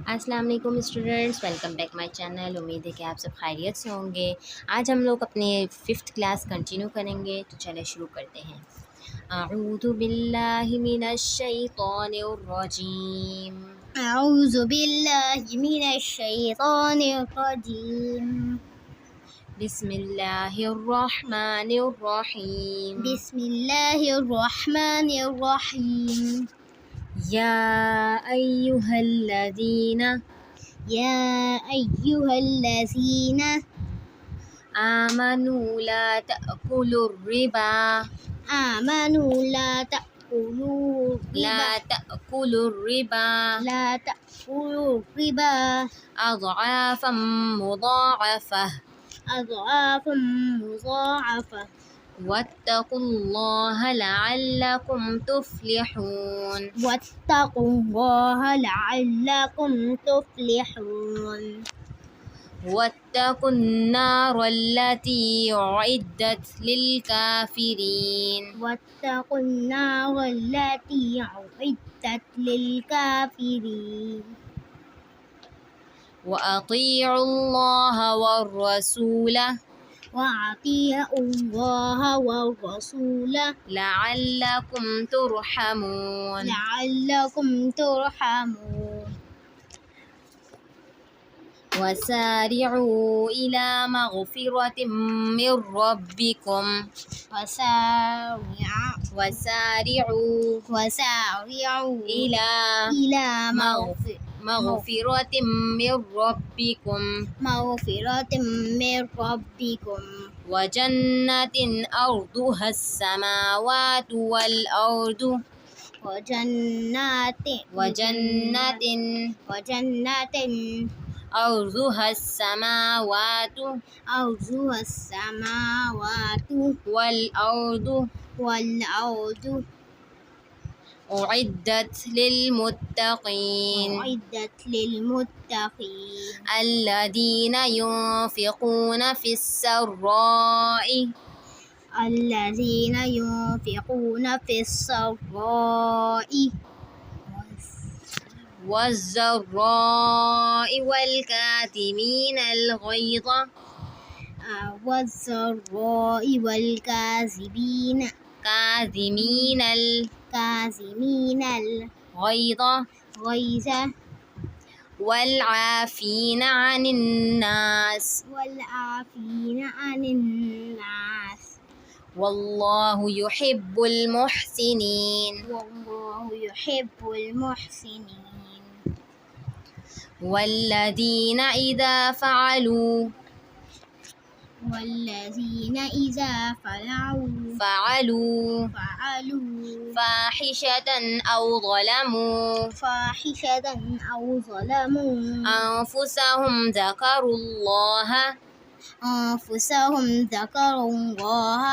अस्सलाम वालेकुम students, welcome back my channel. उम्मीद है कि आप सब खैरियत से होंगे। आज हम लोग अपने 5th क्लास कंटिन्यू करेंगे, तो चले शुरू करते हैं। अऊज़ु बिल्लाहि मिनश शैतानिर रजीम। أعوذ بالله من الشيطان الرجيم बिस्मिल्लाहिर रहमानिर रहीम। بسم الله الرحمن الرحيم या अय्युहल्लज़ीना يا أيها الذين आमनू ला तअकुलुर रिबा آمنوا لا تأكلوا ला الربا तअकुलुर रिबा لا تأكلوا الربا أضعافا مضاعفة أضعافا مضاعفة واتقوا الله لعلكم تفلحون. واتقوا الله لعلكم تفلحون واتقوا النار التي أعدت للكافرين. واتقوا النار التي أعدت للكافرين وأطيعوا الله والرسول وأطيعوا الله والرسول لعلكم ترحمون. لعلكم ترحمون وسارعوا إلى مغفرة من ربكم وسارعوا إلى إلى مغفرة من ربكم مغفرة من ربكم وجنة أرضها السماوات والأرض وجنات أرضها السماوات والأرض أعدت للمتقين الذين ينفقون في السراء والضراء والكاظمين الغيظ كاظمين الغيظ والعافين عن الناس والله يحب المحسنين. والذين إذا فعلوا فاحشة أو ظلموا أنفسهم ذكروا الله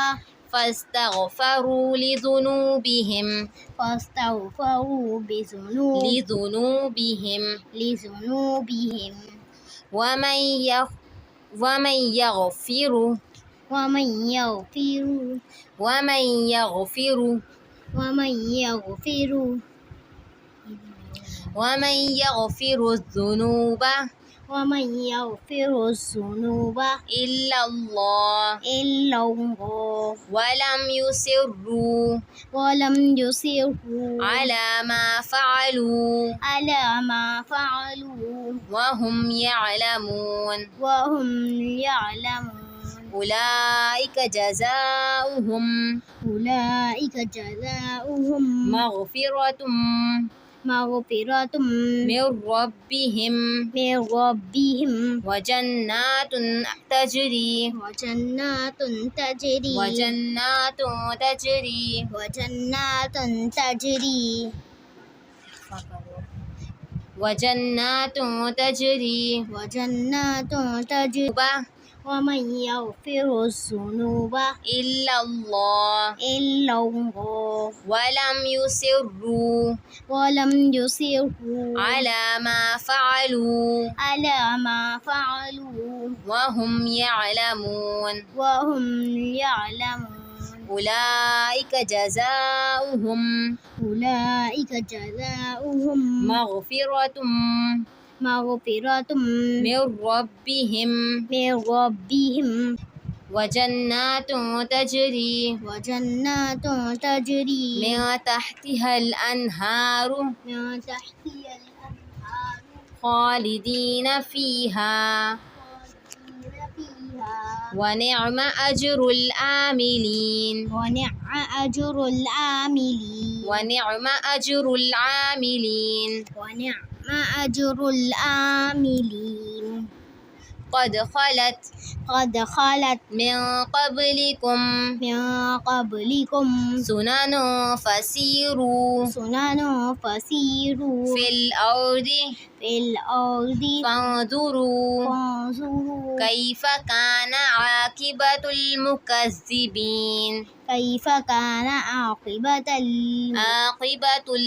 فاستغفروا لذنوبهم ومن يغفر الذنوب إلا الله ولم يصروا على ما فعلوا وهم يعلمون. أولئك جزاؤهم مغفرة من ربهم وجنات تجري ومن يغفر الذنوب إلا الله ولم يصروا على ما فعلوا وهم يعلمون. أولئك جزاؤهم مغفرة मग़फ़िरतुम मिर रब्बिहिम मिर रब्बिहिम वजन्नातुन तजरी वजन्नातुन तजरी मिन तहतिहल अनहारु मिन तहतिहल अनहार खालिदीन फ़ीहा खालिदीन फ़ीहा व निअम अजरुल आमिलीन वनिअम अजरुल आमिलीन वनिअम अजरुल आमिलीन वनिअम अजरुल आमिलीन क़द खलत मिन क़ब्लिकुम सुनन फसीरू फ़िल अर्दि फ़ंज़ुरू कैफ़ कान आक़िबतुल मुकज़्ज़िबीन कैफ़ कान आक़िबतुल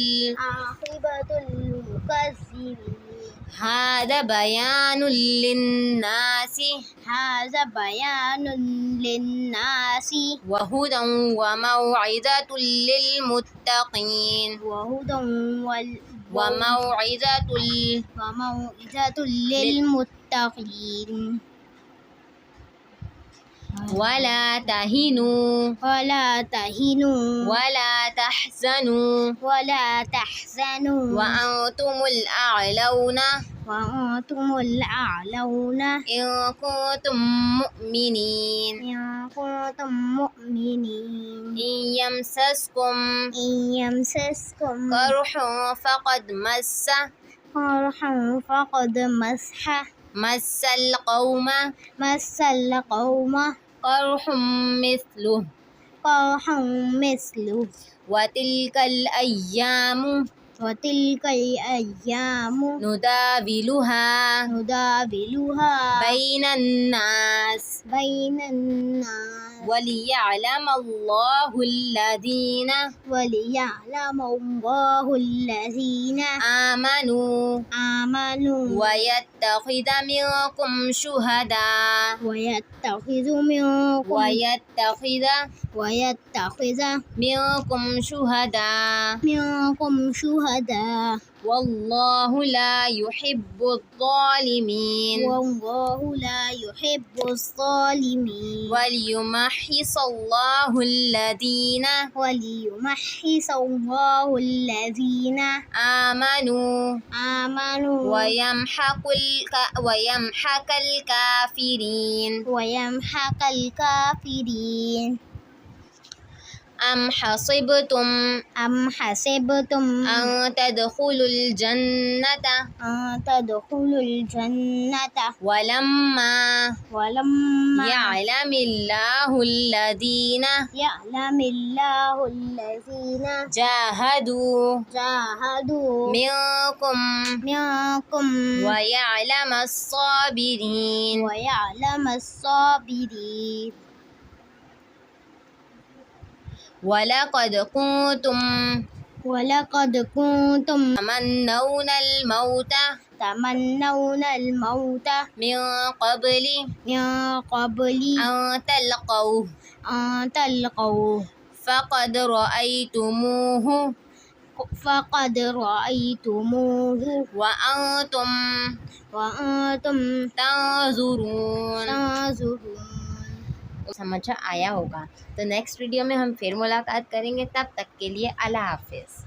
मुकज़्ज़िबीन हाज़ा बयानुल लिन्नासि व हुदन व मौइज़तुल लिलमुत्तक़ीन व मौइज़तुल लिलमुत्तक़ीन वला तहिनु वला वला तहज़नु व अंतुमुल अअलौना वअंतुमुल अअलौना इन कुंतुम मुअमिनीन इन यमसस्कुम करहुन फ़क़द मस्सल क़ौम करहुम मिस्लुहु व तिल्कल अय्यामु नुदाविलुहा बैनन नास वलियअलमल्लाहु الذين آمنوا ويتخذ منكم شهداء والله لا يحب الظالمين وليمحص الله الذين آمنوا ويمحق الكافرين أم حسبتم أن تدخلوا الجنة ولما يعلم الله الذين جاهدوا منكم ويعلم الصابرين ولقد كنتم تمنون الموت من قبل أن تلقوه فقد رأيتموه وأنتم तंज़ुरून। समझ आया होगा। तो नेक्स्ट वीडियो में हम फिर मुलाकात करेंगे, तब तक के लिए अल्लाह हाफ़िज़।